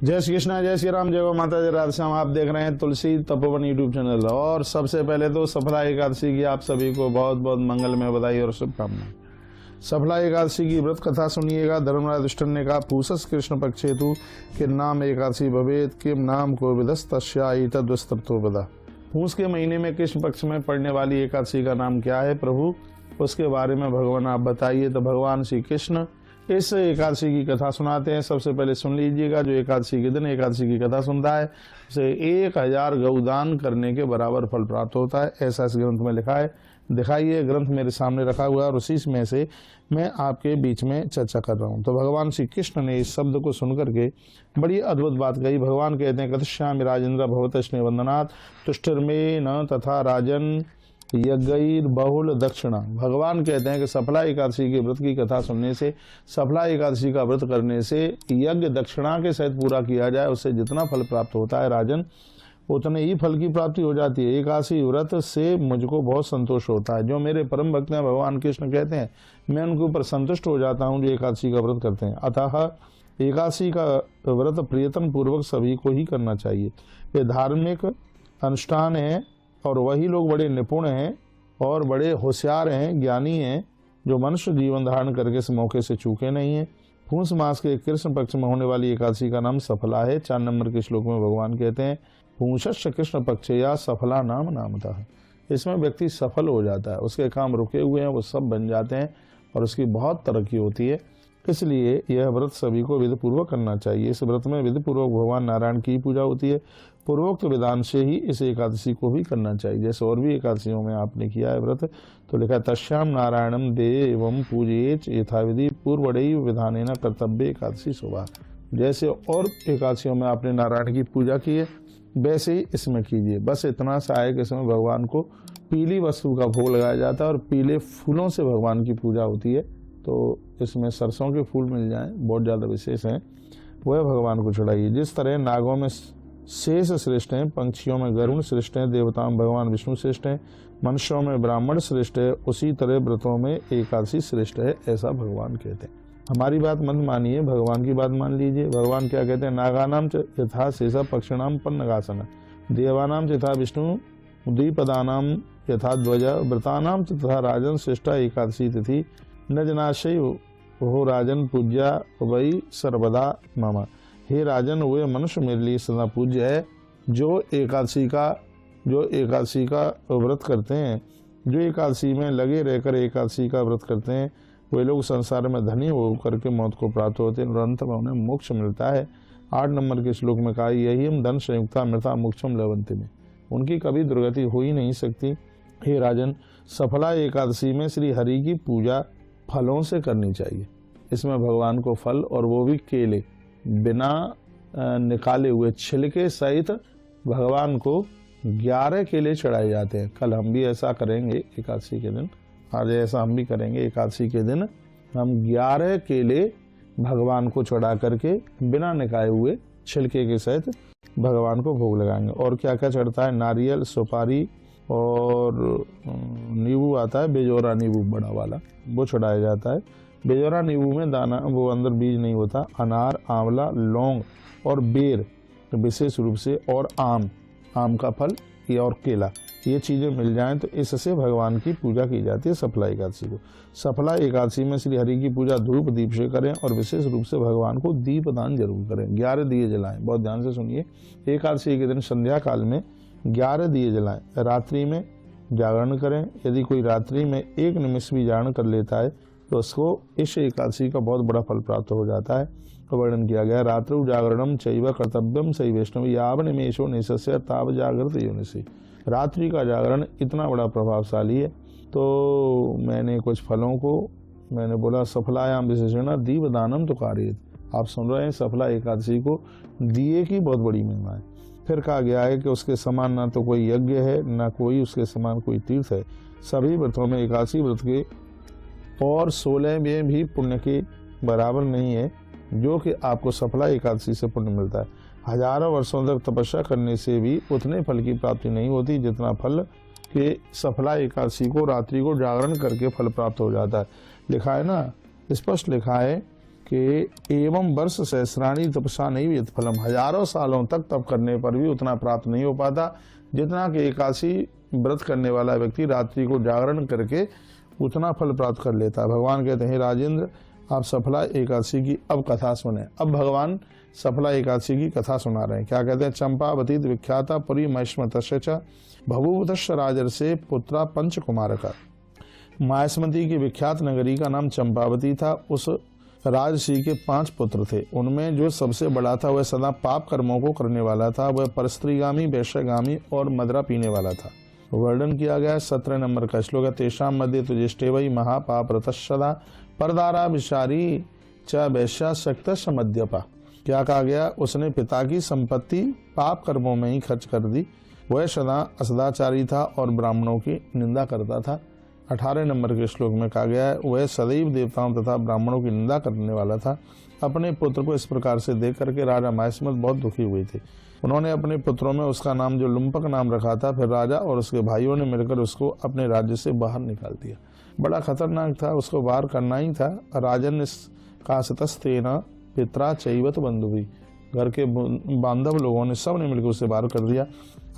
जय श्री कृष्णा, जय श्री राम, जय गौ माता, जय राधे श्याम। आप देख रहे हैं तुलसी तपोवन यूट्यूब चैनल। और सबसे पहले तो सफला एकादशी की आप सभी को बहुत बहुत मंगलमय बधाई और शुभकामनाएं। सफला एकादशी की व्रत कथा सुनिएगा। धर्मराज युधिष्ठिर ने कहा, पूषस कृष्ण पक्षेतु किम नाम एकादशी भवेत किम नाम को विदस तस्याई तद्वस्ततो बदा। पूष के महीने में कृष्ण पक्ष में पड़ने वाली एकादशी का नाम क्या है प्रभु, उसके बारे में भगवान आप बताइए। तो भगवान श्री कृष्ण इस एकादशी की कथा सुनाते हैं। सबसे पहले सुन लीजिएगा, जो एकादशी के दिन एकादशी की कथा सुनता है उसे 1000 गौदान करने के बराबर फल प्राप्त होता है, ऐसा इस ग्रंथ में लिखा है। दिखाइए, ग्रंथ मेरे सामने रखा हुआ है और उसी में से मैं आपके बीच में चर्चा कर रहा हूँ। तो भगवान श्री कृष्ण ने इस शब्द को सुनकर के बड़ी अद्भुत बात कही। भगवान कहते हैं, कथिष्यामि राजेंद्र भवत स्नेह वंदनात् तुष्टिर्मे न तथा राजन यज्ञैर बहुल दक्षिणा। भगवान कहते हैं कि सफला एकादशी के व्रत की कथा सुनने से, सफला एकादशी का व्रत करने से यज्ञ दक्षिणा के सहित पूरा किया जाए, उससे जितना फल प्राप्त होता है राजन, उतने ही फल की प्राप्ति हो जाती है। एकादशी व्रत से मुझको बहुत संतोष होता है। जो मेरे परम भक्त हैं, भगवान कृष्ण कहते हैं, मैं उनके ऊपर संतुष्ट हो जाता हूँ जो एकादशी का व्रत करते हैं। अतः एकादशी का व्रत प्रियतम पूर्वक सभी को ही करना चाहिए। ये धार्मिक अनुष्ठान है और वही लोग बड़े निपुण हैं और बड़े होशियार हैं, ज्ञानी हैं, जो मनुष्य जीवन धारण करके इस मौके से चूके नहीं हैं। पूष मास के कृष्ण पक्ष में होने वाली एकादशी का नाम सफला है। 4 नंबर के श्लोक में भगवान कहते हैं, पूषश्च कृष्ण पक्ष या सफला नाम नामतः। इसमें व्यक्ति सफल हो जाता है, उसके काम रुके हुए हैं वो सब बन जाते हैं और उसकी बहुत तरक्की होती है। इसलिए यह व्रत सभी को विधि पूर्वक करना चाहिए। इस व्रत में विधि पूर्वक भगवान नारायण की पूजा होती है। पूर्वोक्त विधान से ही इस एकादशी को भी करना चाहिए। जैसे और भी एकादशियों में आपने किया है व्रत, तो लिखा है तस्याम नारायणम देवम पूजेच यथाविधि पूर्वदैव विधानेन कर्तव्य एकादशी शोभा। जैसे और एकादशियों में आपने नारायण की पूजा की है, वैसे ही इसमें कीजिए। बस इतना सा है कि इसमें भगवान को पीली वस्तु का भोग लगाया जाता है और पीले फूलों से भगवान की पूजा होती है। तो इसमें सरसों के फूल मिल जाएं, बहुत ज़्यादा विशेष हैं, वह भगवान को चढ़ाइए। जिस तरह नागों में शेष श्रेष्ठ हैं, पंक्षियों में गरुड़ श्रेष्ठ हैं, देवताओं में भगवान विष्णु श्रेष्ठ हैं, मनुष्यों में ब्राह्मण श्रेष्ठ है, उसी तरह व्रतों में एकादशी श्रेष्ठ है, ऐसा भगवान कहते हैं। हमारी बात मत मानिए, भगवान की बात मान लीजिए। भगवान क्या कहते हैं, नागानाम च यथा शेषा पक्षिणाम पन्नगासन देवानाम च यथा विष्णु द्विपदानाम यथा ध्वज व्रतानाम च तथा राजन श्रेष्ठा एकादशी तिथि न जनाशय हो राजन पूज्या वही सर्वदा मम। हे राजन, वे मनुष्य मेरे लिए सदा पूज्य है जो एकादशी का व्रत करते हैं, जो एकादशी में लगे रहकर एकादशी का व्रत करते हैं। वे लोग संसार में धनी होकर के मौत को प्राप्त होते हैं और अंत में उन्हें मोक्ष मिलता है। 8 नंबर के श्लोक में कहा, यही हम धन संयुक्ता मृता मोक्षम लवंती में। उनकी कभी दुर्गति हो ही नहीं सकती। हे राजन, सफला एकादशी में श्री हरि की पूजा फलों से करनी चाहिए। इसमें भगवान को फल, और वो भी केले, बिना निकाले हुए छिलके सहित भगवान को 11 केले चढ़ाए जाते हैं। कल हम भी ऐसा करेंगे एकादशी के दिन, आज ऐसा हम भी करेंगे एकादशी के दिन। हम 11 केले भगवान को चढ़ा करके बिना निकाले हुए छिलके के सहित भगवान को भोग लगाएंगे। और क्या क्या चढ़ता है, नारियल, सुपारी और नींबू आता है, बेजोरा नींबू बड़ा वाला, वो चढ़ाया जाता है। बेजोरा नींबू में दाना, वो अंदर बीज नहीं होता। अनार, आंवला, लौंग और बेर विशेष रूप से, और आम का फल ये और केला, ये चीज़ें मिल जाएं तो इससे भगवान की पूजा की जाती है सफला एकादशी को। सफला एकादशी में श्री हरि की पूजा धूप दीप से करें और विशेष रूप से भगवान को दीप दान जरूर करें। 11 दिए जलाएं, बहुत ध्यान से सुनिए। एकादशी के दिन संध्या काल में 11 दिए जलाएं। रात्रि में जागरण करें। यदि कोई रात्रि में 1 निमिष भी जागरण कर लेता है तो उसको इस एकादशी का बहुत बड़ा फल प्राप्त हो जाता है। तो वर्णन किया गया, रात्रौ जागरणम चैव कर्तव्यम सही वैष्णव याव निमेषो निशस्य ताव जागृत योनिषि। रात्रि का जागरण इतना बड़ा प्रभावशाली है। तो मैंने कुछ फलों को मैंने बोला, सफलायाम विशेषण दीप दानम तो कार्यत। आप सुन रहे हैं, सफला एकादशी को दिए की बहुत बड़ी महिमा है। फिर कहा गया है कि उसके समान ना तो कोई यज्ञ है, ना कोई उसके समान कोई तीर्थ है। सभी व्रतों में एकादशी व्रत के और 16 में भी पुण्य के बराबर नहीं है जो कि आपको सफला एकादशी से पुण्य मिलता है। हजारों वर्षों तक तपस्या करने से भी उतने फल की प्राप्ति नहीं होती जितना फल के सफला एकादशी को रात्रि को जागरण करके फल प्राप्त हो जाता है। लिखा है ना, स्पष्ट लिखा है कि एवं वर्ष सहस्राणी तपसा नहीं व्यत फलम, हजारों सालों तक तप करने पर भी उतना प्राप्त नहीं हो पाता जितना कि एकादशी व्रत करने वाला व्यक्ति रात्रि को जागरण करके उतना फल प्राप्त कर लेता है। भगवान कहते हैं राजेंद्र आप सफला एकादशी की अब कथा सुने। अब भगवान सफला एकादशी की कथा सुना रहे हैं। क्या कहते हैं? चंपावती विख्याता पुरी महिष्मतस्य भभूवतश्च राजर्षे पुत्रा पंच कुमार का। मायासमती की विख्यात नगरी का नाम चंपावती था। उस राजसी के 5 पुत्र थे। उनमें जो सबसे बड़ा था वह सदा पाप कर्मों को करने वाला था। वह परस्त्रीगामी, वैश्यगामी और मदरा पीने वाला था। वर्णन किया गया 17 नंबर का श्लोक है। तेषाम मध्य तुजिष्टेवई महापाप रतसदा परदारा विशारी च वैश्या शक्तश मद्यपा। क्या कहा गया? उसने पिता की संपत्ति पाप कर्मों में ही खर्च कर दी। वह सदा असदाचारी था और ब्राह्मणों की निंदा करता था। 18 नंबर के श्लोक में कहा गया है वह सदैव देवताओं तथा ब्राह्मणों की निंदा करने वाला था। अपने पुत्र को इस प्रकार से देख करके राजा मायासमत बहुत दुखी हुए थे। उन्होंने अपने पुत्रों में उसका नाम जो लुम्पक नाम रखा था। फिर राजा और उसके भाइयों ने मिलकर उसको अपने राज्य से बाहर निकाल दिया। बड़ा खतरनाक था, उसको बाहर करना ही था। राजन काशतस्तेन पित्रा चैवत बंधुवी, घर के बांधव लोगों ने सब ने मिलकर उसे बाहर कर दिया।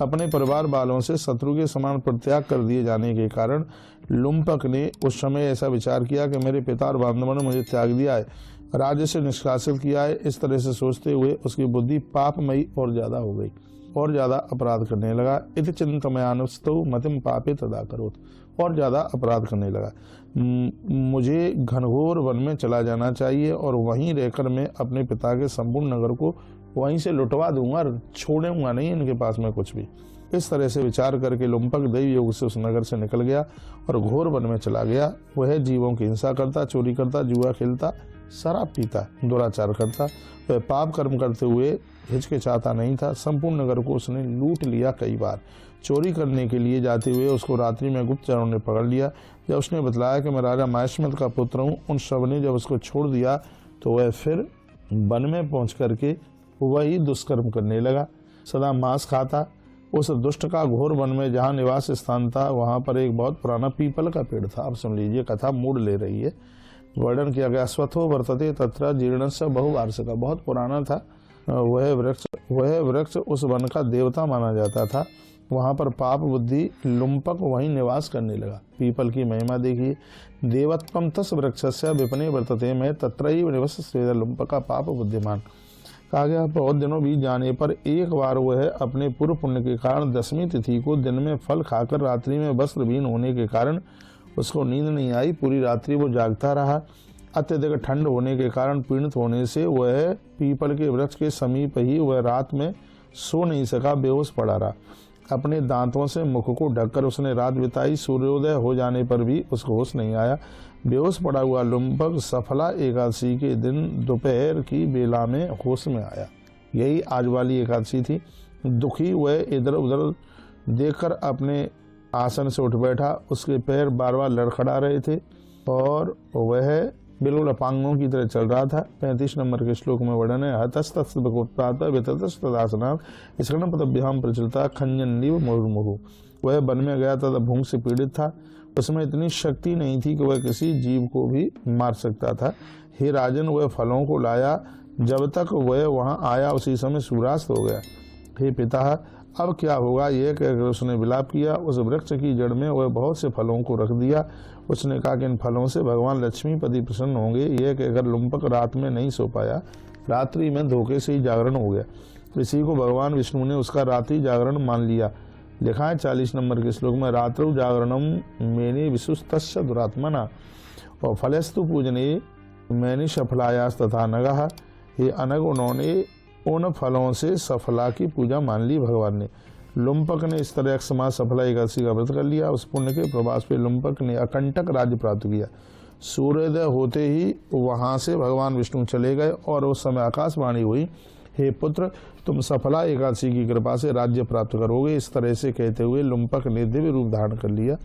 अपने परिवार वालों से शत्रु के समान परित्याग कर दिए जाने के कारण लुम्पक ने उस समय ऐसा विचार किया कि मेरे पिता और बांधवों ने मुझे त्याग दिया है, राज्य से निष्कासित किया है। इस तरह से सोचते हुए उसकी बुद्धि पापमयी और ज्यादा हो गई और ज्यादा अपराध करने लगा। इति चिंतमयानुस्तौ मतिम पापे तदा करोत, और ज्यादा अपराध करने लगा। मुझे घनघोर वन में चला जाना चाहिए और वहीं रहकर मैं अपने पिता के संपूर्ण नगर को वहीं से लुटवा दूंगा, छोड़ूंगा नहीं इनके पास में कुछ भी। इस तरह से विचार करके लुम्पक दैव योग से उस नगर से निकल गया और घोर वन में चला गया। वह जीवों की हिंसा करता, चोरी करता, जुआ खेलता, शराब पीता, दुराचार करता। वह पाप कर्म करते हुए हिचकिचाता नहीं था। संपूर्ण नगर को उसने लूट लिया। कई बार चोरी करने के लिए जाते हुए उसको रात्रि में गुप्तचरों ने पकड़ लिया। जब उसने बतलाया कि मैं राजा मायासमत का पुत्र हूँ, उन सब ने जब उसको छोड़ दिया तो वह फिर वन में पहुंच करके वही दुष्कर्म करने लगा। सदा मांस खाता। उस दुष्ट का घोर वन में जहाँ निवास स्थान था वहां पर एक बहुत पुराना पीपल का पेड़ था। अब सुन लीजिए, कथा मूड ले रही है। वर्णन किया गया स्वथो वर्तते तत्र जीर्णस्य बहुवार्षिका, बहुत पुराना था वह वृक्ष उस वन का देवता माना जाता था। वहां पर पाप बुद्धि लुम्पक वहीं निवास करने लगा। पीपल की महिमा देखिए। देवत्वम तस् वृक्षस्य विपने वर्तते में तत्रैव निवसते लुम्पका पाप बुद्धिमान। कहा गया बहुत दिनों बीत जाने पर एक बार वह अपने पूर्व पुण्य के कारण 10वीं तिथि को दिन में फल खाकर रात्रि में वस्त्रहीन होने के कारण उसको नींद नहीं आई। पूरी रात्रि वो जागता रहा। अत्यधिक ठंड होने के कारण पीड़ित होने से वह पीपल के वृक्ष के समीप ही वह रात में सो नहीं सका, बेहोश पड़ा रहा। अपने दांतों से मुख को ढककर उसने रात बिताई। सूर्योदय हो जाने पर भी उसको होश नहीं आया। बेहोश पड़ा हुआ लुम्पक सफला एकादशी के दिन दोपहर की बेला में होश में आया। यही आज वाली एकादशी थी। दुखी वह इधर उधर देखकर अपने आसन से उठ बैठा। उसके पैर बार बार लड़खड़ा रहे थे और वह बिल्कुल अपांगों की तरह चल रहा था। 35 नंबर के श्लोक में वर्णन है हतस्तस्तासनाथ स्कर्णपतभ्याम प्रचलता खंजनीव मुहुर्मुहु। वह वन में गया तथा भूख से पीड़ित था। उसमें इतनी शक्ति नहीं थी कि वह किसी जीव को भी मार सकता था। हे राजन, वह फलों को लाया। जब तक वह वहां आया उसी समय सूर्यास्त हो गया। हे पिता, अब क्या होगा यह कहकर उसने विलाप किया। उस वृक्ष की जड़ में वह बहुत से फलों को रख दिया। उसने कहा कि इन फलों से भगवान लक्ष्मीपति प्रसन्न होंगे। यह कहकर लुम्पक रात में नहीं सो पाया। रात्रि में धोखे से ही जागरण हो गया। इसी को भगवान विष्णु ने उसका रात्रि जागरण मान लिया। लिखा है 40 नंबर के श्लोक में रात्रौ जागरणम मेने विशुस्तस्य दुरात्मना और फलस्तु पूजने मैंने सफलायास तथा नगः। ये अनग उन्होंने उन फलों से सफला की पूजा मान ली भगवान ने। लुम्पक ने इस तरह समाज सफला एकादशी का व्रत कर लिया। उस पुण्य के प्रभाव पे लुम्पक ने अकंटक राज्य प्राप्त किया। सूर्योदय होते ही वहां से भगवान विष्णु चले गए और उस समय आकाशवाणी हुई, हे पुत्र, तुम सफला एकादशी की कृपा से राज्य प्राप्त करोगे। इस तरह से कहते हुए लुम्पक ने दिव्य रूप धारण कर लिया।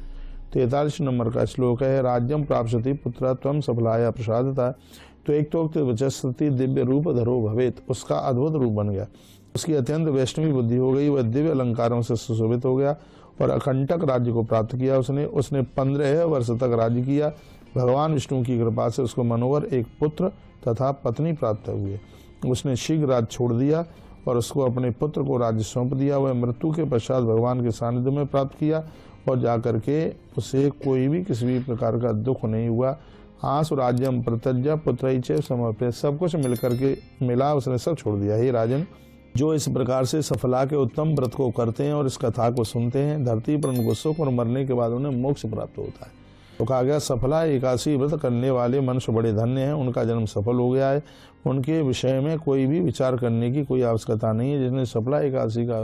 43 नंबर का श्लोक है राज्यम प्राप्स्यति पुत्र त्वं सफलाया प्रसादता। तो एक तो वचस्ति दिव्य रूप धरो भवेत, उसका अद्भुत रूप बन गया। उसकी अत्यंत वैष्णवी बुद्धि हो गई। वह दिव्य अलंकारों से सुशोभित हो गया और अकंटक राज्य को प्राप्त किया। उसने 15 वर्ष तक राज्य किया। भगवान विष्णु की कृपा से उसको मनोवर एक पुत्र तथा पत्नी प्राप्त हुए। उसने शीघ्र राज्य छोड़ दिया और उसको अपने पुत्र को राज्य सौंप दिया। वह मृत्यु के पश्चात भगवान के सानिध्य में प्राप्त किया और जाकर के उसे कोई भी किसी भी प्रकार का दुख नहीं हुआ। आसु राज्यम प्रत्यज्य पुत्र समर्पित, सब कुछ मिलकर के मिला, उसने सब छोड़ दिया। हे राजन, जो इस प्रकार से सफला के उत्तम व्रत को करते हैं और इस कथा को सुनते हैं, धरती पर उनको सुख और मरने के बाद उन्हें मोक्ष प्राप्त होता है। तो कहा गया सफला एकादशी व्रत करने वाले मनुष्य बड़े धन्य हैं, उनका जन्म सफल हो गया है। उनके विषय में कोई भी विचार करने की कोई आवश्यकता नहीं है। जिसने सफला एकादशी का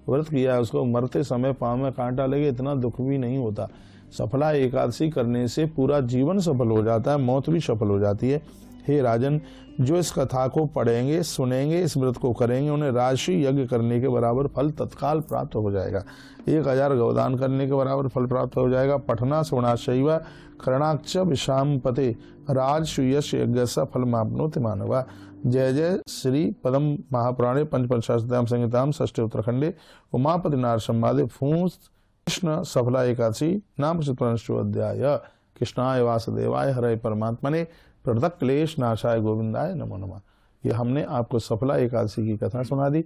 व्रत किया है उसको मरते समय पाँव में कांटा लगे इतना दुख भी नहीं होता। सफला एकादशी करने से पूरा जीवन सफल हो जाता है, मौत भी सफल हो जाती है। हे राजन, जो इस कथा को पढ़ेंगे, सुनेंगे, इस व्रत को करेंगे, उन्हें राशि यज्ञ करने के बराबर फल तत्काल प्राप्त हो जाएगा। 1000 गौदान करने के बराबर फल प्राप्त हो जाएगा। पठना श्रवणाशैव करणाक्ष विषाम पते राजसूयश यज्ञ स फल मापनोति मानवा। जय जय श्री पदम महापुराणे पंचपंचाशताम संहिताम षष्ठे उत्तरखंडे उमापति नार संवादे फूंस कृष्ण सफला एकादशी नाम अध्याय। कृष्णाय वासुदेवाय हरे परमात्मने प्रदक क्लेश नाशाय गोविंदाय नमो नमः। ये हमने आपको सफला एकादशी की कथा सुना दी।